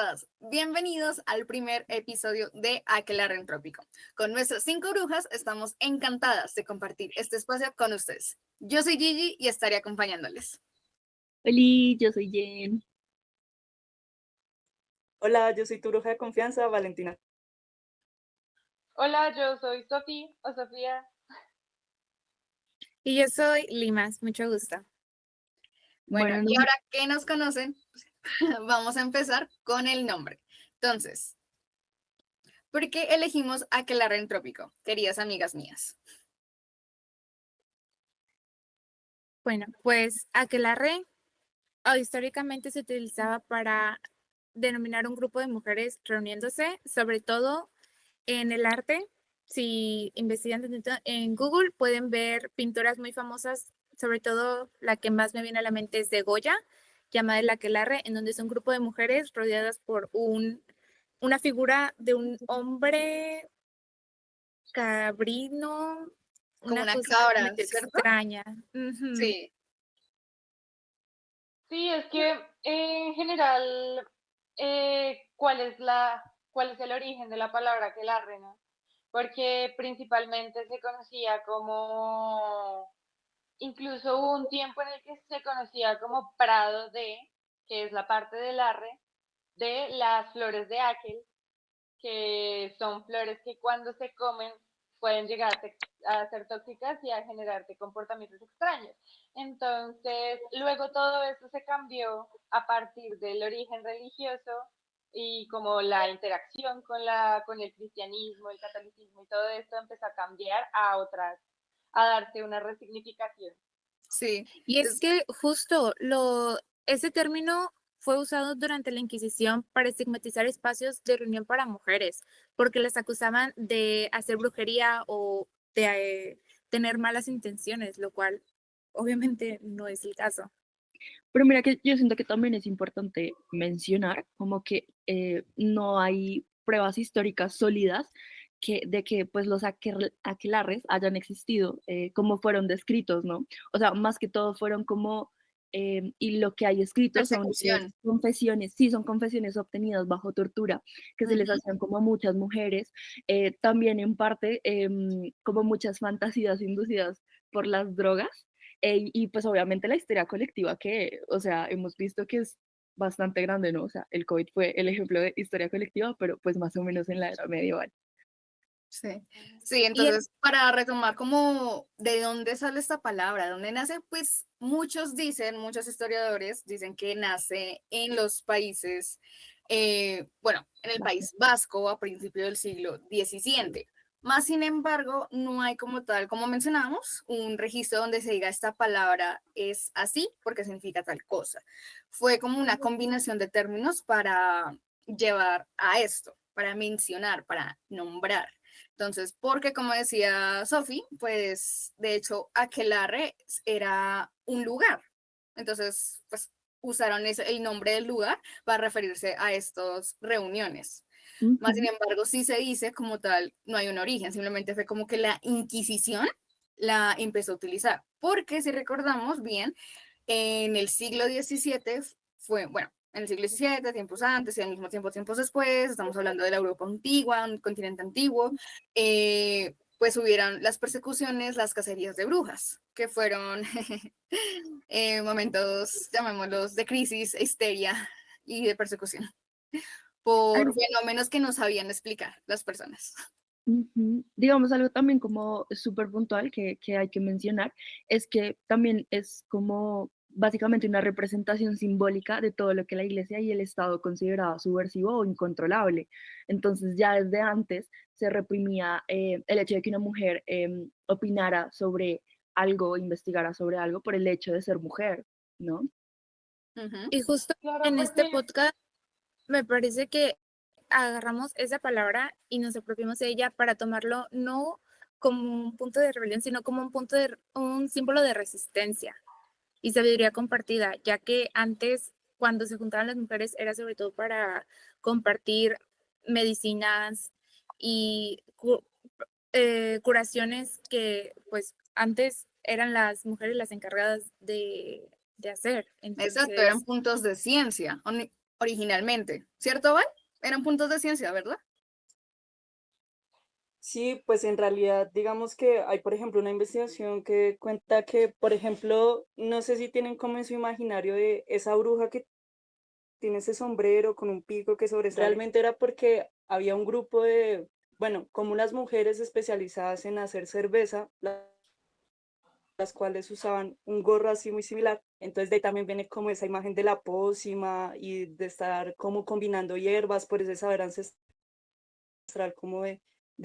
todas, bienvenidos al primer episodio de Aquelarre Entrópico. Con nuestras 5 brujas estamos encantadas de compartir este espacio con ustedes. Yo soy Gigi y estaré acompañándoles. Hola, yo soy Jen. Hola, yo soy tu bruja de confianza, Valentina. Hola, yo soy Sofi o Sofía. Y yo soy Limas, mucho gusto. Bueno, Bueno, y ahora que nos conocen, vamos a empezar con el nombre. Entonces, ¿por qué elegimos Aquelarre Entrópico, queridas amigas mías? Bueno, pues aquelarre históricamente se utilizaba para denominar un grupo de mujeres reuniéndose, sobre todo en el arte. Si investigan tantito en Google pueden ver pinturas muy famosas, sobre todo la que más me viene a la mente es de Goya, llamada el aquelarre, en donde es un grupo de mujeres rodeadas por una figura de un hombre cabrino, Como una una cosa cabra, medio ¿cierto? extraña. Ujú. Sí. Sí, es que en general, ¿cuál es el origen de la palabra aquelarre, no? Porque principalmente se conocía como, incluso hubo un tiempo en el que se conocía como prado de, que es la parte del arre, de las flores de aquel, que son flores que cuando se comen pueden llegar a ser tóxicas y a generarte comportamientos extraños. Entonces, luego todo esto se cambió a partir del origen religioso y como la interacción con el cristianismo, el catolicismo y todo esto empezó a cambiar a otras, a darse una resignificación. Sí, Y es que justo ese término fue usado durante la Inquisición para estigmatizar espacios de reunión para mujeres, porque las acusaban de hacer brujería o de tener malas intenciones, lo cual obviamente no es el caso. pero mira que yo siento que también es importante mencionar como que no hay pruebas históricas sólidas de que pues los aquelarres hayan existido como fueron descritos, ¿no? O sea, más que todo fueron como, y lo que hay escrito son persecución. confesiones, sí, son confesiones obtenidas bajo tortura que se les hacían como a muchas mujeres, también en parte como muchas fantasías inducidas por las drogas. Y pues obviamente la histeria colectiva que, o sea, hemos visto que es bastante grande, ¿no? O sea, el COVID fue el ejemplo de historia colectiva, pero pues más o menos en la era medieval. Sí, sí, Y entonces para retomar como de dónde sale esta palabra, de dónde nace, pues muchos dicen, muchos historiadores dicen que nace en los países, bueno, en el País Vasco a principios del siglo XVII. Más sin embargo, no hay como tal, como mencionamos, un registro donde se diga esta palabra es así porque significa tal cosa. Fue como una combinación de términos para llevar a esto, para mencionar, para nombrar. Entonces, porque como decía Sofi, pues de hecho Aquelarre era un lugar. Entonces, pues usaron el nombre del lugar para referirse a estas reuniones. Más sin Ujú. embargo, sí se dice como tal, no hay un origen, simplemente fue como que la Inquisición la empezó a utilizar. Porque si recordamos bien, en el siglo XVII fue, bueno, en el siglo XVII, tiempos antes y al mismo tiempo tiempos después, estamos hablando de la Europa antigua, un continente antiguo, pues hubieron las persecuciones, las cacerías de brujas, que fueron momentos, llamémoslos, de crisis, histeria y de persecución por fenómenos que no sabían explicar las personas. Ujú. Digamos algo también como súper puntual que hay que mencionar, es que también es como básicamente una representación simbólica de todo lo que la iglesia y el Estado consideraba subversivo o incontrolable. Entonces ya desde antes se reprimía el hecho de que una mujer opinara sobre algo, investigara sobre algo por el hecho de ser mujer, ¿no? Y justo Claro, en este porque podcast me parece que agarramos esa palabra y nos apropiamos de ella para tomarlo no como un punto de rebelión, sino como un símbolo de resistencia y sabiduría compartida, ya que antes, cuando se juntaban las mujeres, era sobre todo para compartir medicinas y curaciones que, pues, antes eran las mujeres las encargadas de hacer. Exacto, eran Entonces, puntos de ciencia. originalmente, ¿cierto, Val? Eran puntos de ciencia, ¿verdad? Sí, pues en realidad, digamos que hay, por ejemplo, una investigación que cuenta que, por ejemplo, no sé si tienen como en su imaginario de esa bruja que tiene ese sombrero con un pico que sobresale. Realmente era porque había un grupo de, bueno, como unas mujeres especializadas en hacer cerveza, las cuales usaban un gorro así muy similar. Entonces de ahí también viene como esa imagen de la pócima y de estar como combinando hierbas, por ese saber ancestral como de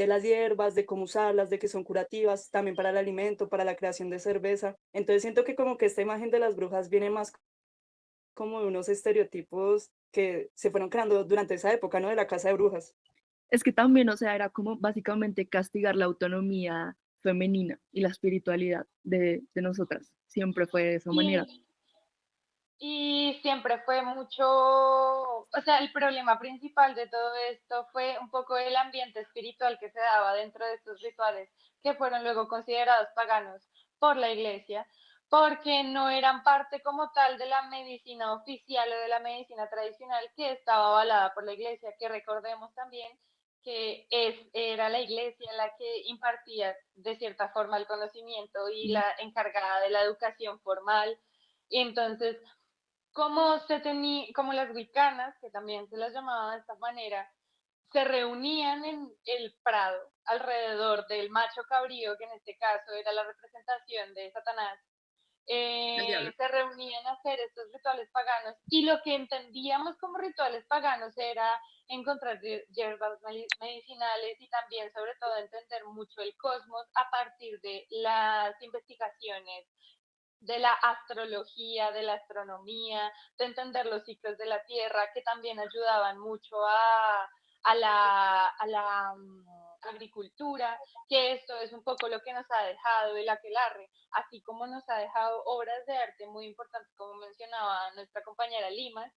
las hierbas, de cómo usarlas, de que son curativas, también para el alimento, para la creación de cerveza. Entonces siento que como que esta imagen de las brujas viene más como de unos estereotipos que se fueron creando durante esa época, ¿no? De la casa de brujas. Es que también, o sea, era como básicamente castigar la autonomía femenina y la espiritualidad de nosotras. Siempre fue de esa manera. Y, y siempre fue mucho, o sea, el problema principal de todo esto fue un poco el ambiente espiritual que se daba dentro de estos rituales, que fueron luego considerados paganos por la iglesia, porque no eran parte como tal de la medicina oficial o de la medicina tradicional que estaba avalada por la iglesia, que recordemos también que era la iglesia la que impartía de cierta forma el conocimiento y la encargada de la educación formal. Y entonces como las wicanas, que también se las llamaba de esta manera, se reunían en el prado alrededor del macho cabrío, que en este caso era la representación de Satanás, El diablo. se reunían a hacer estos rituales paganos y lo que entendíamos como rituales paganos era encontrar hierbas medicinales y también sobre todo entender mucho el cosmos a partir de las investigaciones de la astrología, de la astronomía, de entender los ciclos de la Tierra, que también ayudaban mucho a la agricultura, que esto es un poco lo que nos ha dejado el aquelarre, así como nos ha dejado obras de arte muy importantes, como mencionaba nuestra compañera Limas,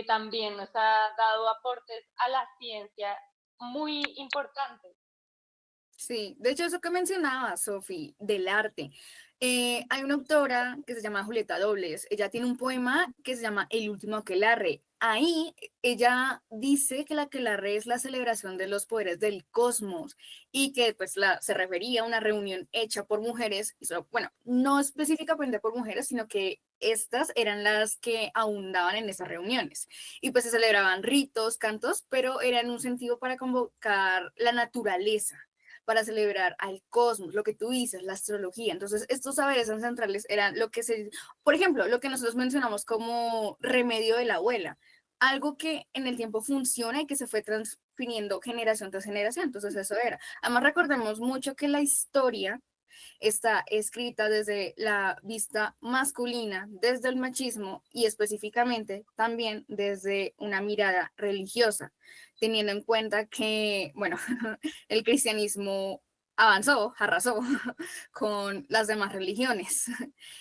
también nos ha dado aportes a la ciencia muy importantes. Sí, de hecho eso que mencionaba, Sofi, del arte. Hay una autora que se llama Julieta Dobles. Ella tiene un poema que se llama El último aquelarre. Ahí ella dice que el aquelarre es la celebración de los poderes del cosmos y que pues se refería a una reunión hecha por mujeres, y bueno, no específicamente por mujeres, sino que estas eran las que abundaban en esas reuniones. Y pues se celebraban ritos, cantos, pero era en un sentido para convocar la naturaleza, para celebrar al cosmos, lo que tú dices, la astrología. Entonces, estos saberes ancestrales eran lo que por ejemplo, lo que nosotros mencionamos como remedio de la abuela, algo que en el tiempo funciona y que se fue transfiriendo generación tras generación. Entonces, eso era. Además, recordemos mucho que la historia está escrita desde la vista masculina, desde el machismo y específicamente también desde una mirada religiosa, teniendo en cuenta que, bueno, el cristianismo avanzó, arrasó con las demás religiones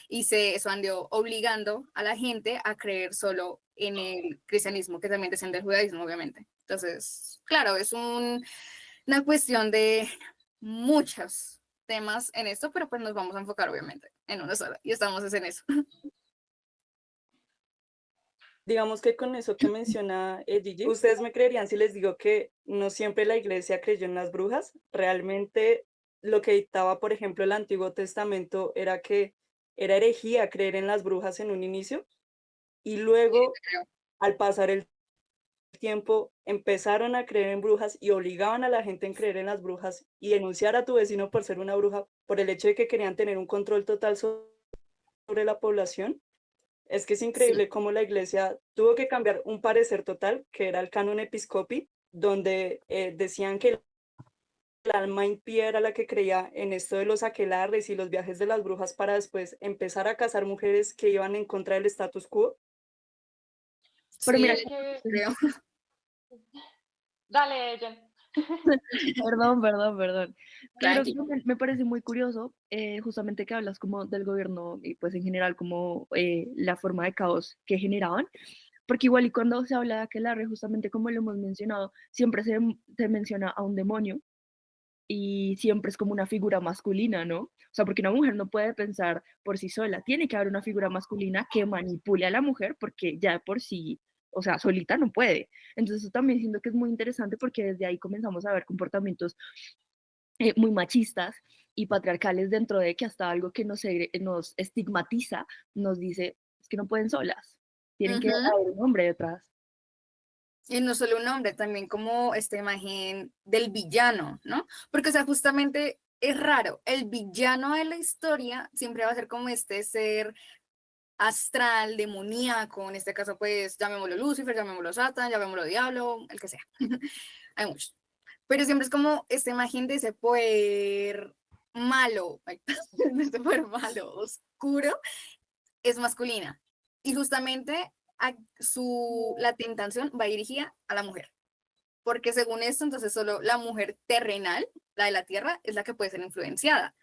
y eso andó obligando a la gente a creer solo en el cristianismo, que también desciende del judaísmo, obviamente. Entonces, claro, es una cuestión de muchos temas en esto, pero pues nos vamos a enfocar obviamente en una sola y estamos en eso. Digamos que con eso que menciona Gigi, ustedes me creerían si les digo que no siempre la iglesia creyó en las brujas. Realmente lo que dictaba, por ejemplo, el Antiguo Testamento era que era herejía creer en las brujas en un inicio y luego, al pasar el tiempo, empezaron a creer en brujas y obligaban a la gente a creer en las brujas y denunciar a tu vecino por ser una bruja por el hecho de que querían tener un control total sobre la población. Es que es increíble Sí, cómo la iglesia tuvo que cambiar un parecer total, que era el canon episcopi, donde decían que el alma impía era la que creía en esto de los aquelarres y los viajes de las brujas para después empezar a casar mujeres que iban en contra del status quo. Pero sí, mira, Es que, creo. dale, Jen. perdón. Primero, Tranqui. me parece muy curioso, justamente que hablas como del gobierno y pues en general como la forma de caos que generaban, porque igual y cuando se habla de aquelarre, justamente como lo hemos mencionado, siempre se menciona a un demonio y siempre es como una figura masculina, ¿no? O sea, porque una mujer no puede pensar por sí sola, tiene que haber una figura masculina que manipule a la mujer porque ya por sí o sea, solita no puede. Entonces eso también siento que es muy interesante porque desde ahí comenzamos a ver comportamientos muy machistas y patriarcales dentro de que hasta algo que nos estigmatiza nos dice es que no pueden solas, tienen que Ujú. haber un hombre detrás. Y no solo un hombre, también como esta imagen del villano, ¿no? Porque, o sea, justamente es raro, el villano de la historia siempre va a ser como este ser astral, demoníaco, en este caso, pues, llamémoslo Lucifer, llamémoslo Satan, llamémoslo Diablo, el que sea. Hay muchos. Pero siempre es como esta imagen de ese poder malo, de ese poder malo, oscuro, es masculina. Y justamente la tentación va dirigida a la mujer. Porque según esto, entonces solo la mujer terrenal, la de la tierra, es la que puede ser influenciada,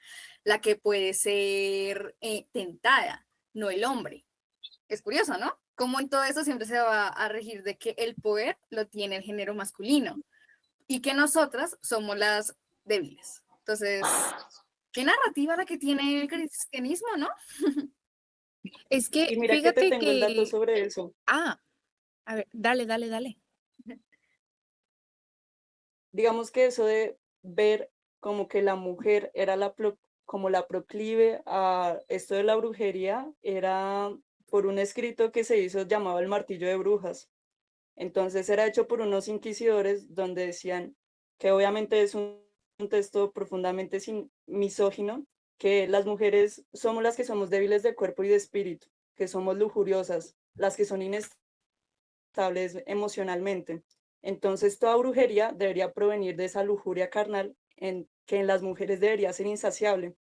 la que puede ser tentada, no el hombre. Es curioso, ¿no? Como en todo eso siempre se va a regir de que el poder lo tiene el género masculino y que nosotras somos las débiles. Entonces, qué narrativa la que tiene el cristianismo, ¿no? Es que Y mira que te fíjate tengo el dato que, sobre eso. ah, a ver, dale, dale, dale. Digamos que eso de ver como que la mujer era como la proclive a esto de la brujería era por un escrito que se hizo llamado El Martillo de Brujas. Entonces era hecho por unos inquisidores donde decían que obviamente es un texto profundamente misógino, que las mujeres somos las que somos débiles de cuerpo y de espíritu, que somos lujuriosas, las que son inestables emocionalmente. Entonces toda brujería debería provenir de esa lujuria carnal que en las mujeres debería ser insaciable.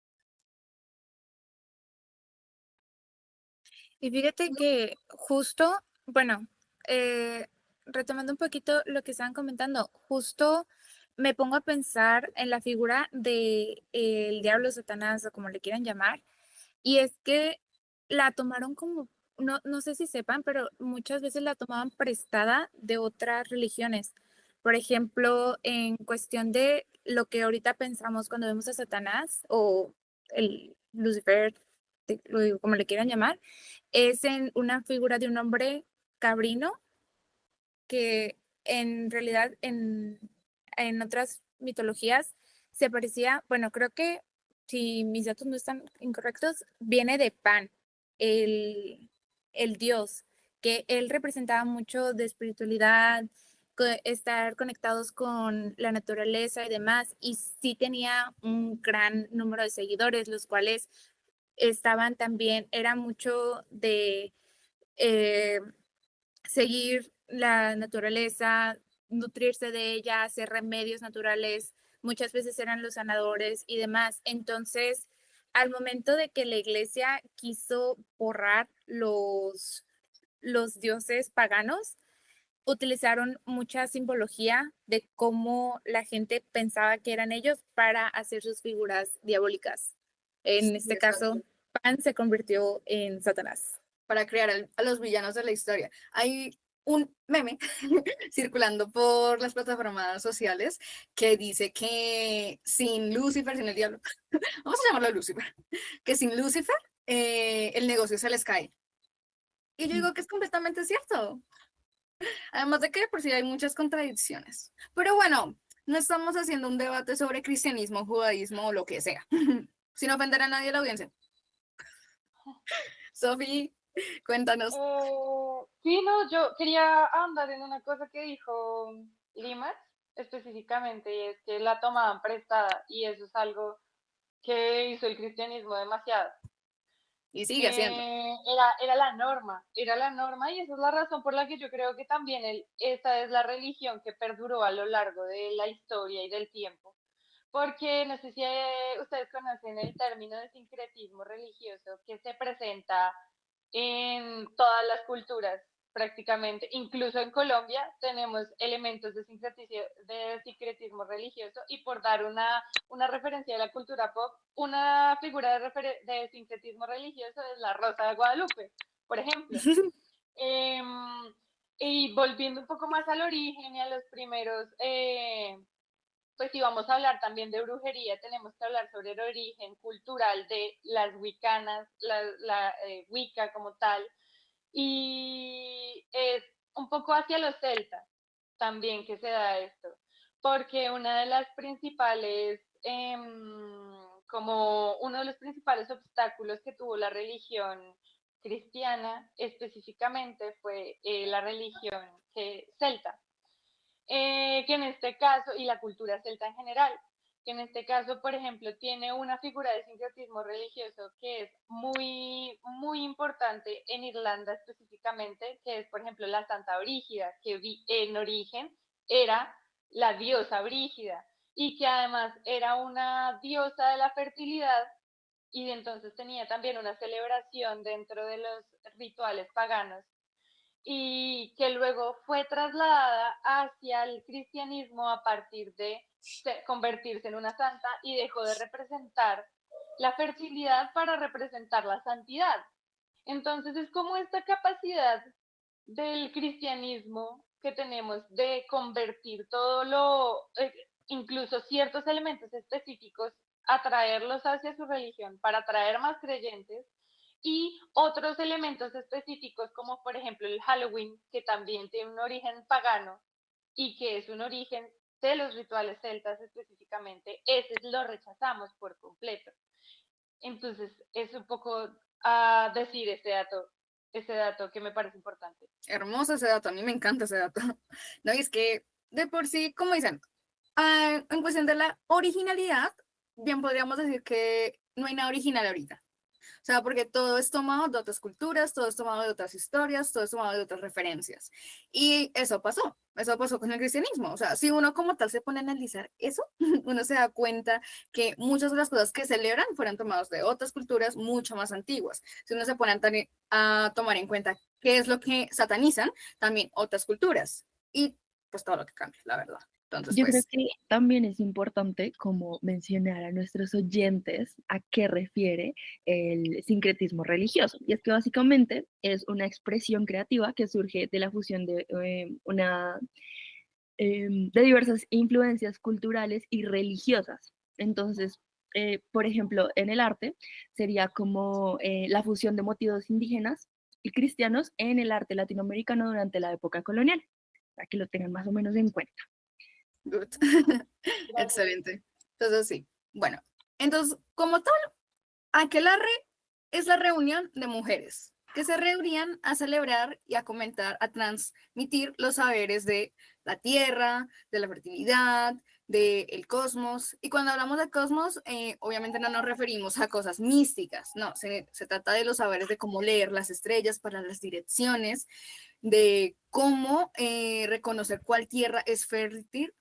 Y fíjate que justo, bueno, eh, retomando un poquito lo que estaban comentando, justo me pongo a pensar en la figura de el diablo Satanás o como le quieran llamar, y es que la tomaron como, no sé si sepan, pero muchas veces la tomaban prestada de otras religiones. Por ejemplo, en cuestión de lo que ahorita pensamos cuando vemos a Satanás o el Lucifer, como le quieran llamar, es en una figura de un hombre cabrino que en realidad en otras mitologías se parecía, bueno, creo que si mis datos no están incorrectos, viene de Pan, el, el dios, que él representaba mucho de espiritualidad, estar conectados con la naturaleza y demás, y sí tenía un gran número de seguidores, los cuales estaban también, era mucho de eh, seguir la naturaleza, nutrirse de ella, hacer remedios naturales, muchas veces eran los sanadores y demás. Entonces, al momento de que la iglesia quiso borrar los dioses paganos, utilizaron mucha simbología de cómo la gente pensaba que eran ellos para hacer sus figuras diabólicas. En Sí, este exacto. caso, Pan se convirtió en Satanás. Para crear a los villanos de la historia. Hay un meme circulando por las plataformas sociales que dice que sin Lucifer, sin el diablo, vamos a llamarlo Lucifer, que sin Lucifer el negocio se les cae. Y yo digo que es completamente cierto. Además de que de por sí hay muchas contradicciones. Pero bueno, no estamos haciendo un debate sobre cristianismo, judaísmo o lo que sea, sin ofender a nadie de la audiencia. Sofi, cuéntanos. Sí, no, yo quería ahondar en una cosa que dijo Limas específicamente, y es que la tomaban prestada, y eso es algo que hizo el cristianismo demasiado. Y sigue haciendo. Era la norma, y esa es la razón por la que yo creo que también esta es la religión que perduró a lo largo de la historia y del tiempo. Porque no sé si ustedes conocen el término de sincretismo religioso que se presenta en todas las culturas prácticamente. Incluso en Colombia tenemos elementos de sincretismo religioso, y por dar una referencia de la cultura pop, una figura de sincretismo religioso es la Rosa de Guadalupe, por ejemplo. Y volviendo un poco más al origen y a los primeros pues si vamos a hablar también de brujería, tenemos que hablar sobre el origen cultural de las wiccanas, la Wicca como tal, y es un poco hacia los celtas también que se da esto, porque una de las principales, como uno de los principales obstáculos que tuvo la religión cristiana específicamente fue la religión celta, que en este caso, y la cultura celta en general, que en este caso, por ejemplo, tiene una figura de sincretismo religioso que es muy, muy importante en Irlanda específicamente, que es, por ejemplo, la Santa Brígida, que en origen era la diosa Brígida y que además era una diosa de la fertilidad y entonces tenía también una celebración dentro de los rituales paganos y que luego fue trasladada hacia el cristianismo a partir de convertirse en una santa y dejó de representar la fertilidad para representar la santidad. Entonces es como esta capacidad del cristianismo que tenemos de convertir todo incluso ciertos elementos específicos, atraerlos hacia su religión para atraer más creyentes y otros elementos específicos como por ejemplo el Halloween, que también tiene un origen pagano y que es un origen de los rituales celtas específicamente, ese lo rechazamos por completo. Entonces es un poco a decir ese dato que me parece importante. Hermoso ese dato, a mí me encanta ese dato. No, y es que de por sí, como dicen, en cuestión de la originalidad, bien podríamos decir que no hay nada original ahorita. O sea, porque todo es tomado de otras culturas, todo es tomado de otras historias, todo es tomado de otras referencias. Y eso pasó con el cristianismo. O sea, si uno como tal se pone a analizar eso, uno se da cuenta que muchas de las cosas que celebran fueron tomadas de otras culturas mucho más antiguas. Si uno se pone a tomar en cuenta qué es lo que satanizan, también otras culturas. Y pues todo lo que cambia, la verdad. Entonces, Yo creo pues, que también es importante como mencionar a nuestros oyentes a qué refiere el sincretismo religioso. Y es que básicamente es una expresión creativa que surge de la fusión de, de diversas influencias culturales y religiosas. Entonces, por ejemplo, en el arte sería como la fusión de motivos indígenas y cristianos en el arte latinoamericano durante la época colonial, para que lo tengan más o menos en cuenta. good. Gracias. Excelente. Entonces, sí. Bueno, entonces, como tal, aquelarre es la reunión de mujeres que se reunían a celebrar y a comentar, a transmitir los saberes de la tierra, de la fertilidad, del cosmos. Y cuando hablamos de cosmos, obviamente no nos referimos a cosas místicas, no, se trata de los saberes de cómo leer las estrellas para las direcciones, de cómo reconocer cuál tierra es fértil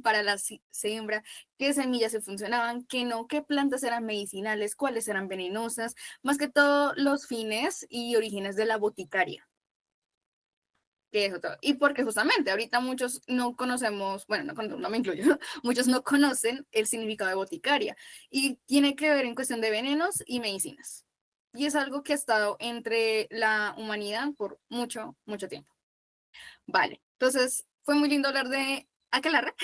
para la siembra, qué semillas se funcionaban, qué no, qué plantas eran medicinales, cuáles eran venenosas, más que todo los fines y orígenes de la boticaria. Que es otro. Y porque justamente ahorita muchos no conocemos, bueno, no me incluyo, muchos no conocen el significado de boticaria y tiene que ver en cuestión de venenos y medicinas. Y es algo que ha estado entre la humanidad por mucho, mucho tiempo. Vale, entonces fue muy lindo hablar de aquelarre,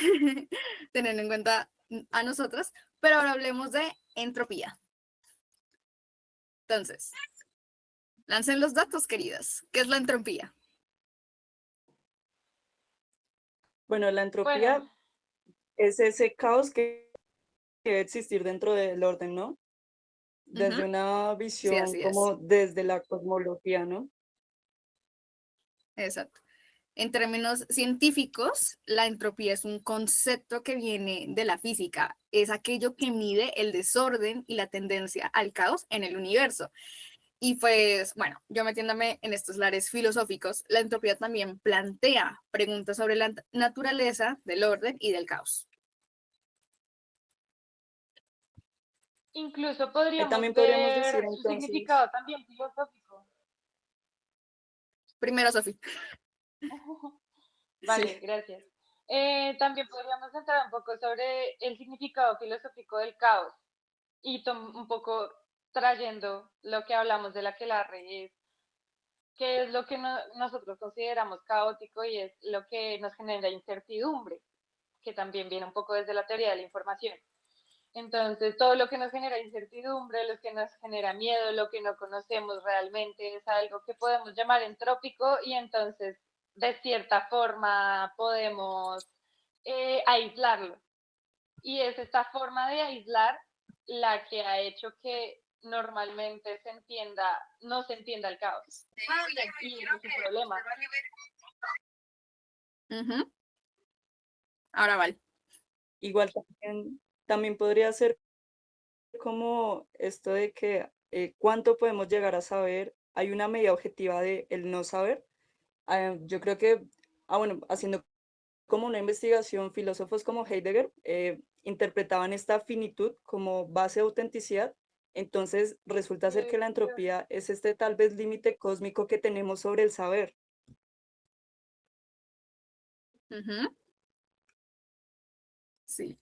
teniendo en cuenta a nosotras, pero ahora hablemos de entropía. Entonces, lancen los datos, queridas. ¿Qué es la entropía? Bueno, la Bueno, entropía es ese caos que debe existir dentro del orden, ¿no? Ujú, Desde una sí, visión así es. como desde la cosmología, ¿no? Exacto. En términos científicos, la entropía es un concepto que viene de la física. Es aquello que mide el desorden y la tendencia al caos en el universo. Y pues, bueno, yo metiéndome en estos lares filosóficos, la entropía también plantea preguntas sobre la naturaleza del orden y del caos. incluso podríamos También podríamos decir ver su entonces, significado también filosófico. Primero, Sofía. sí, Vale, gracias. También podríamos entrar un poco sobre el significado filosófico del caos y un poco trayendo lo que hablamos de la aquelarre, es qué es lo que nosotros consideramos caótico y es lo que nos genera incertidumbre, que también viene un poco desde la teoría de la información. Entonces, todo lo que nos genera incertidumbre, lo que nos genera miedo, lo que no conocemos realmente, es algo que podemos llamar entrópico y entonces de cierta forma podemos aislarlo. Y es esta forma de aislar la que ha hecho que normalmente no se entienda el caos. Y ese es un problema. Ujú. Ahora vale. Igual también podría ser como esto de que cuánto podemos llegar a saber. Hay una medida objetiva de el no saber. Yo creo que, bueno, haciendo como una investigación, filósofos como Heidegger interpretaban esta finitud como base de autenticidad. Entonces resulta ser que la entropía es este tal vez límite cósmico que tenemos sobre el saber. Ujú. Sí.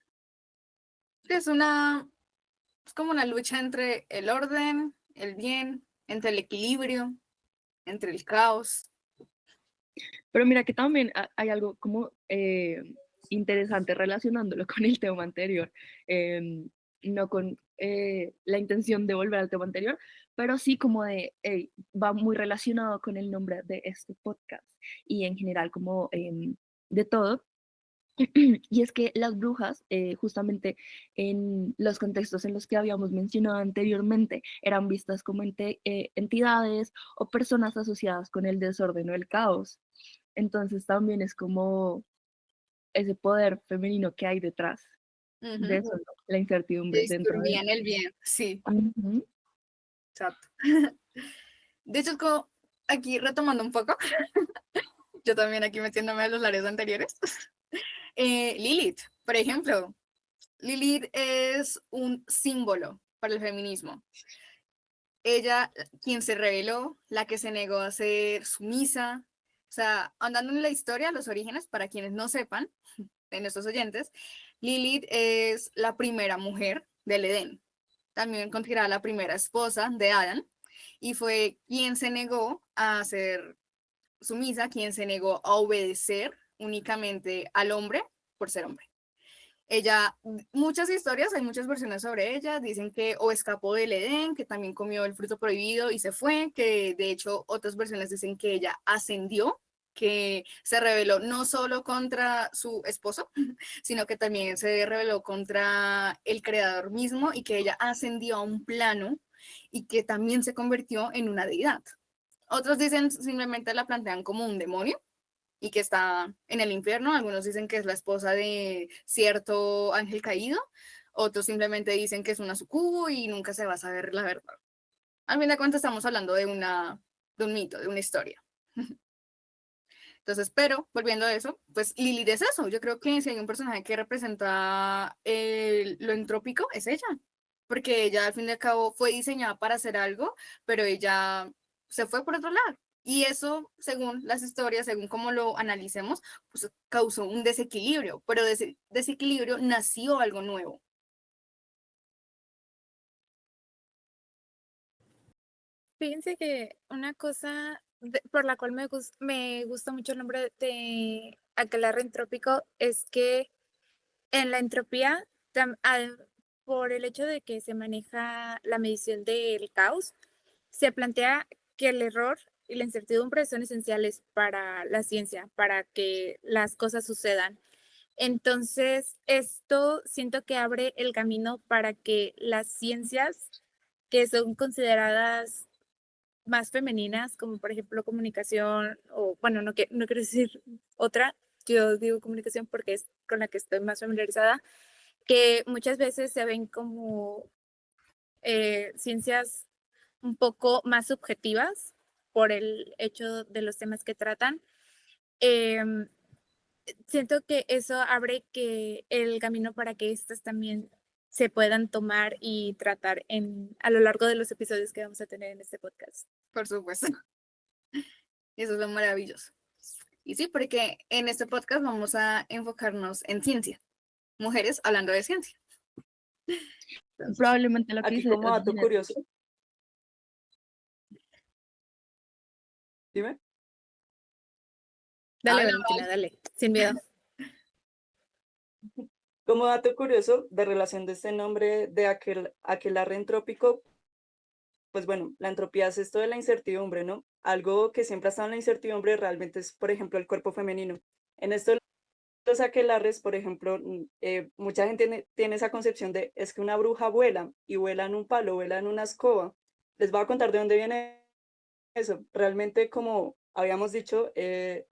Es es como una lucha entre el orden, el bien, entre el equilibrio, entre el caos. Pero mira que también hay algo como interesante relacionándolo con el tema anterior, no con la intención de volver al tema anterior, pero sí como de, va muy relacionado con el nombre de este podcast y en general como de todo. Y es que las brujas, justamente en los contextos en los que habíamos mencionado anteriormente, eran vistas como entidades o personas asociadas con el desorden o el caos. Entonces también es como ese poder femenino que hay detrás de Ujú. eso, ¿no? La incertidumbre Que dentro de... distribuían el bien, sí, Ujú. exacto. De hecho, es como aquí retomando un poco, yo también aquí metiéndome a los lares anteriores. Lilith, por ejemplo, Lilith es un símbolo para el feminismo. Ella, quien se rebeló, la que se negó a ser sumisa. O sea, andando en la historia, los orígenes, para quienes no sepan, de nuestros oyentes, Lilith es la primera mujer del Edén, también considerada la primera esposa de Adán, y fue quien se negó a ser sumisa, quien se negó a obedecer únicamente al hombre por ser hombre. Ella, muchas historias, hay muchas versiones sobre ella, dicen que o escapó del Edén, que también comió el fruto prohibido y se fue, que de hecho otras versiones dicen que ella ascendió, que se rebeló no solo contra su esposo, sino que también se rebeló contra el creador mismo y que ella ascendió a un plano y que también se convirtió en una deidad. Otros dicen simplemente la plantean como un demonio y que está en el infierno. Algunos dicen que es la esposa de cierto ángel caído, otros simplemente dicen que es una sucubo y nunca se va a saber la verdad. Al fin de cuentas estamos hablando de un mito, de una historia. Entonces, pero volviendo a eso, pues Lilith es eso. Yo creo que si hay un personaje que representa lo entrópico, es ella. Porque ella al fin y al cabo fue diseñada para hacer algo, pero ella se fue por otro lado. Y eso, según las historias, según cómo lo analicemos, pues causó un desequilibrio, pero de ese desequilibrio nació algo nuevo. Fíjense que una cosa por la cual me gusta mucho el nombre de aquelarre entrópico es que en la entropía, por el hecho de que se maneja la medición del caos, se plantea que el error y la incertidumbre son esenciales para la ciencia, para que las cosas sucedan. Entonces, esto siento que abre el camino para que las ciencias que son consideradas más femeninas, como por ejemplo comunicación, o bueno, no quiero decir otra, yo digo comunicación porque es con la que estoy más familiarizada, que muchas veces se ven como ciencias un poco más subjetivas por el hecho de los temas que tratan. Em, Siento que eso abre que el camino para que estas también se puedan tomar y tratar a lo largo de los episodios que vamos a tener en este podcast. Por supuesto. Y eso es lo maravilloso. Y sí, porque en este podcast vamos a enfocarnos en ciencia. Mujeres hablando de ciencia. Entonces, Probablemente lo que Aquí dice como dato Gina, curioso, dime. Dale, habla, Valentina, dale, sin miedo. Como dato curioso de relación de este nombre de aquelarre entrópico, pues bueno, la entropía es esto de la incertidumbre, ¿no? Algo que siempre ha estado en la incertidumbre realmente es, por ejemplo, el cuerpo femenino. En esto de los aquelarres, por ejemplo, mucha gente tiene esa concepción de, es que una bruja vuela y vuela en un palo, vuela en una escoba. Les voy a contar de dónde viene eso. Realmente, como habíamos dicho,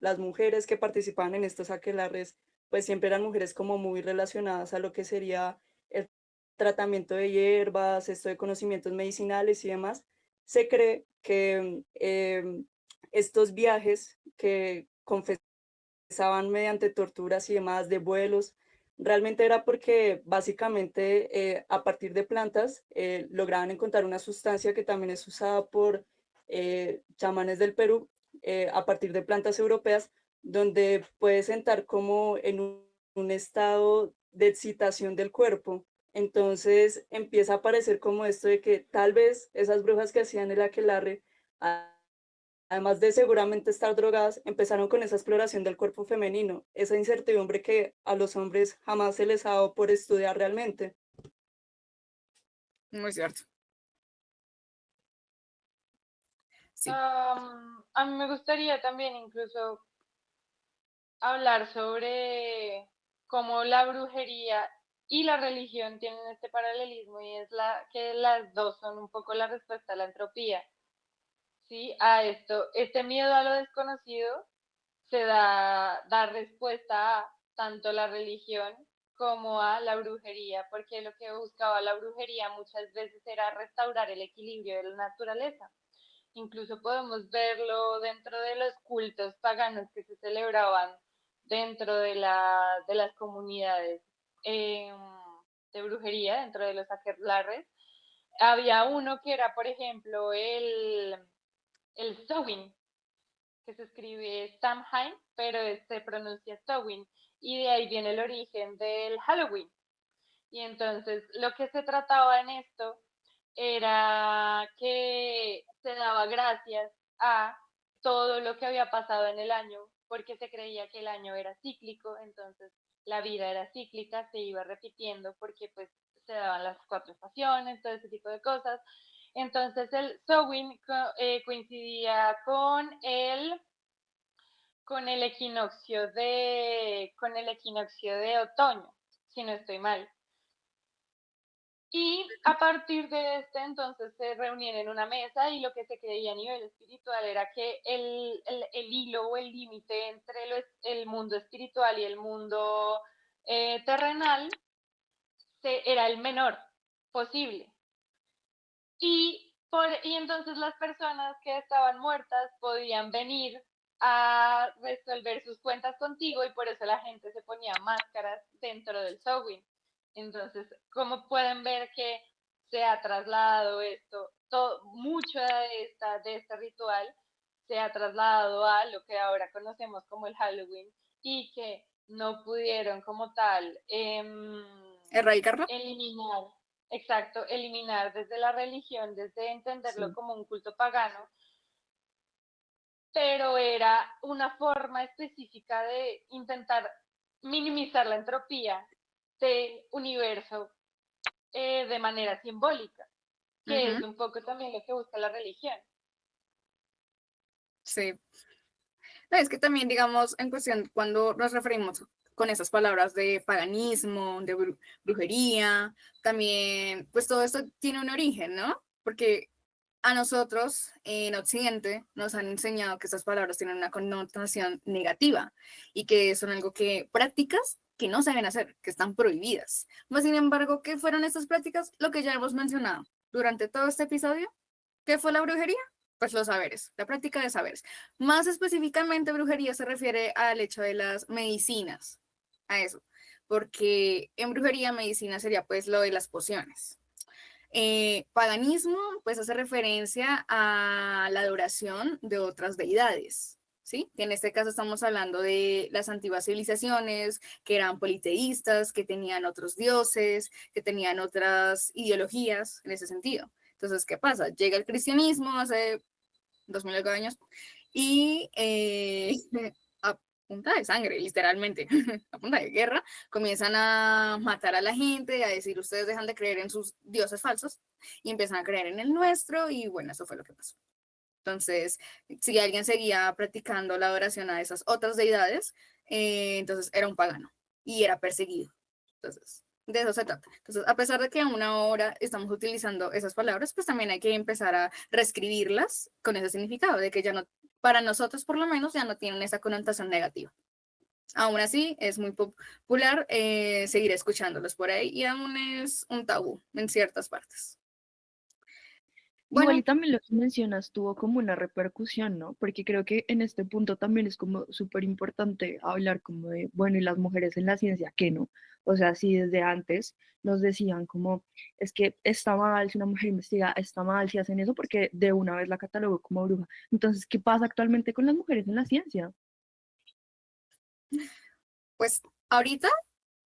las mujeres que participaban en estos aquelarres, pues siempre eran mujeres como muy relacionadas a lo que sería el tratamiento de hierbas, esto de conocimientos medicinales y demás. Se cree que estos viajes que confesaban mediante torturas y demás de vuelos, realmente era porque básicamente a partir de plantas lograban encontrar una sustancia que también es usada por chamanes del Perú a partir de plantas europeas, donde puede sentar como en un estado de excitación del cuerpo. Entonces empieza a aparecer como esto de que tal vez esas brujas que hacían el aquelarre, además de seguramente estar drogadas, empezaron con esa exploración del cuerpo femenino, esa incertidumbre que a los hombres jamás se les ha dado por estudiar realmente. Muy cierto. Sí. A mí me gustaría también incluso hablar sobre cómo la brujería y la religión tienen este paralelismo y es que las dos son un poco la respuesta a la entropía, ¿sí? A esto, este miedo a lo desconocido da respuesta a tanto la religión como a la brujería, porque lo que buscaba la brujería muchas veces era restaurar el equilibrio de la naturaleza. Incluso podemos verlo dentro de los cultos paganos que se celebraban dentro de las comunidades eh, de brujería, dentro de los aquelarres. Había uno que era, por ejemplo, el Samhain, que se escribe Samhain, pero se pronuncia Samhain, y de ahí viene el origen del Halloween. Y entonces lo que se trataba en esto era que se daba gracias a todo lo que había pasado en el año, porque se creía que el año era cíclico, entonces la vida era cíclica, se iba repitiendo porque pues se daban las 4 estaciones, todo ese tipo de cosas. Entonces el Samhain coincidía con el equinoccio de otoño, si no estoy mal. Y a partir de este entonces se reunían en una mesa y lo que se creía a nivel espiritual era que el hilo o el límite entre el mundo espiritual y el mundo terrenal era el menor posible. Y entonces las personas que estaban muertas podían venir a resolver sus cuentas contigo y por eso la gente se ponía máscaras dentro del Samhain. Entonces, como pueden ver que se ha trasladado esto, mucho de este ritual se ha trasladado a lo que ahora conocemos como el Halloween y que no pudieron como tal ¿Erradicarlo? eliminar, exacto, eliminar desde la religión, desde entenderlo Sí. como un culto pagano, pero era una forma específica de intentar minimizar la entropía del universo de manera simbólica, que es Ujú, un poco también lo que busca la religión. sí. No, es que también, digamos, en cuestión, cuando nos referimos con esas palabras de paganismo, de brujería, también, pues todo esto tiene un origen, ¿no? Porque a nosotros en Occidente nos han enseñado que estas palabras tienen una connotación negativa y que son algo que prácticas que no se deben hacer, que están prohibidas. Mas, sin embargo, ¿qué fueron estas prácticas? Lo que ya hemos mencionado durante todo este episodio, ¿qué fue la brujería? Pues los saberes, la práctica de saberes. Más específicamente, brujería se refiere al hecho de las medicinas, a eso, porque en brujería medicina sería pues lo de las pociones. Paganismo pues hace referencia a la adoración de otras deidades, ¿sí? Que en este caso estamos hablando de las antiguas civilizaciones que eran politeístas, que tenían otros dioses, que tenían otras ideologías en ese sentido. Entonces, ¿qué pasa? Llega el cristianismo hace 2000 años y punta de sangre, literalmente, a punta de guerra, comienzan a matar a la gente, a decir ustedes dejan de creer en sus dioses falsos y empiezan a creer en el nuestro y bueno, eso fue lo que pasó. Entonces, si alguien seguía practicando la adoración a esas otras deidades, entonces era un pagano y era perseguido. Entonces, de eso se trata. Entonces, a pesar de que aún ahora estamos utilizando esas palabras, pues también hay que empezar a reescribirlas con ese significado, de que ya no, para nosotros por lo menos, ya no tienen esa connotación negativa. Aún así, es muy popular seguir escuchándolos por ahí y aún es un tabú en ciertas partes. Igual Bueno, y también lo que mencionas tuvo como una repercusión, ¿no? Porque creo que en este punto también es como súper importante hablar como de, bueno, y las mujeres en la ciencia, ¿qué no? O sea, si desde antes nos decían como, es que está mal, si una mujer investiga, está mal si hacen eso, porque de una vez la catalogó como bruja. Entonces, ¿qué pasa actualmente con las mujeres en la ciencia? pues ahorita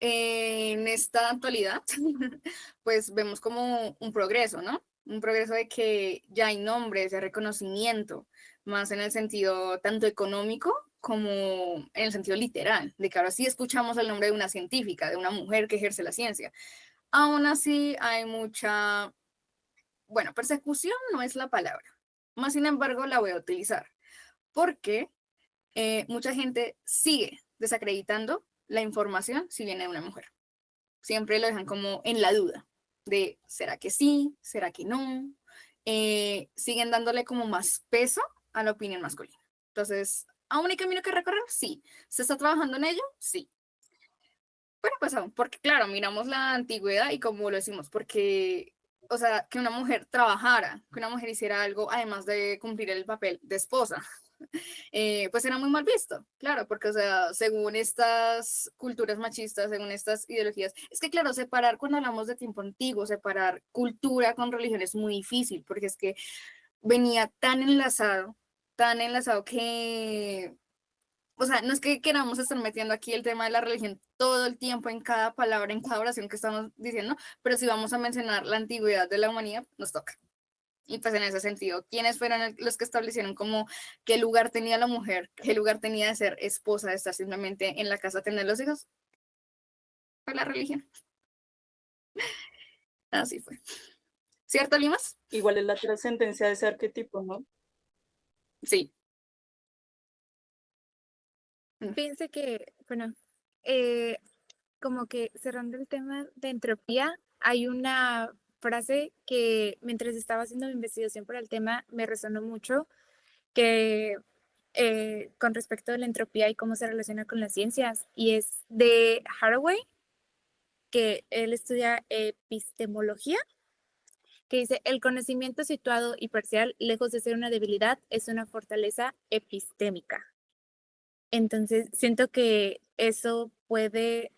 en esta actualidad, pues vemos como un progreso, ¿no? Un progreso de que ya hay nombres, de reconocimiento, más en el sentido tanto económico como en el sentido literal, de que ahora sí escuchamos el nombre de una científica, de una mujer que ejerce la ciencia. Aún así hay mucha, bueno, persecución no es la palabra, más sin embargo la voy a utilizar, porque mucha gente sigue desacreditando la información si viene de una mujer. Siempre lo dejan como en la duda de, ¿será que sí? ¿Será que no? Siguen dándole como más peso a la opinión masculina. Entonces, ¿aún hay camino que recorrer? Sí. ¿Se está trabajando en ello? Sí. Bueno, pues aún, porque claro, miramos la antigüedad y como lo decimos, porque, o sea, que una mujer trabajara, que una mujer hiciera algo, además de cumplir el papel de esposa, pues era muy mal visto, claro, porque, o sea, según estas culturas machistas, según estas ideologías, es que, claro, separar cuando hablamos de tiempo antiguo, separar cultura con religión es muy difícil, porque es que venía tan enlazado que, o sea, no es que queramos estar metiendo aquí el tema de la religión todo el tiempo en cada palabra, en cada oración que estamos diciendo, pero si vamos a mencionar la antigüedad de la humanidad, nos toca. Y pues en ese sentido, ¿quiénes fueron los que establecieron como qué lugar tenía la mujer, qué lugar tenía de ser esposa, de estar simplemente en la casa a tener los hijos? Fue la religión. Así fue. ¿Cierto, Limas? Igual es la trascendencia de ese arquetipo, ¿no? Sí. Fíjense que, bueno, eh, como que cerrando el tema de entropía, hay una frase que mientras estaba haciendo mi investigación por el tema me resonó mucho, que con respecto a la entropía y cómo se relaciona con las ciencias, y es de Haraway, que él estudia epistemología, que dice, el conocimiento situado y parcial, lejos de ser una debilidad, es una fortaleza epistémica. Entonces, siento que eso puede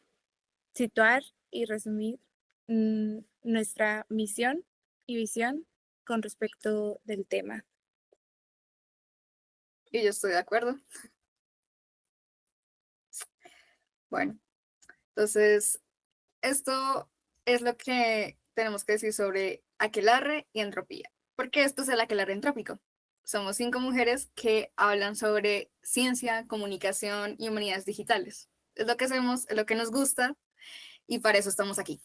situar y resumir nuestra misión y visión con respecto del tema. Y yo estoy de acuerdo. Bueno, entonces, esto es lo que tenemos que decir sobre aquelarre y entropía. Porque esto es el aquelarre entrópico. Somos 5 mujeres que hablan sobre ciencia, comunicación y humanidades digitales. Es lo que hacemos, es lo que nos gusta y para eso estamos aquí.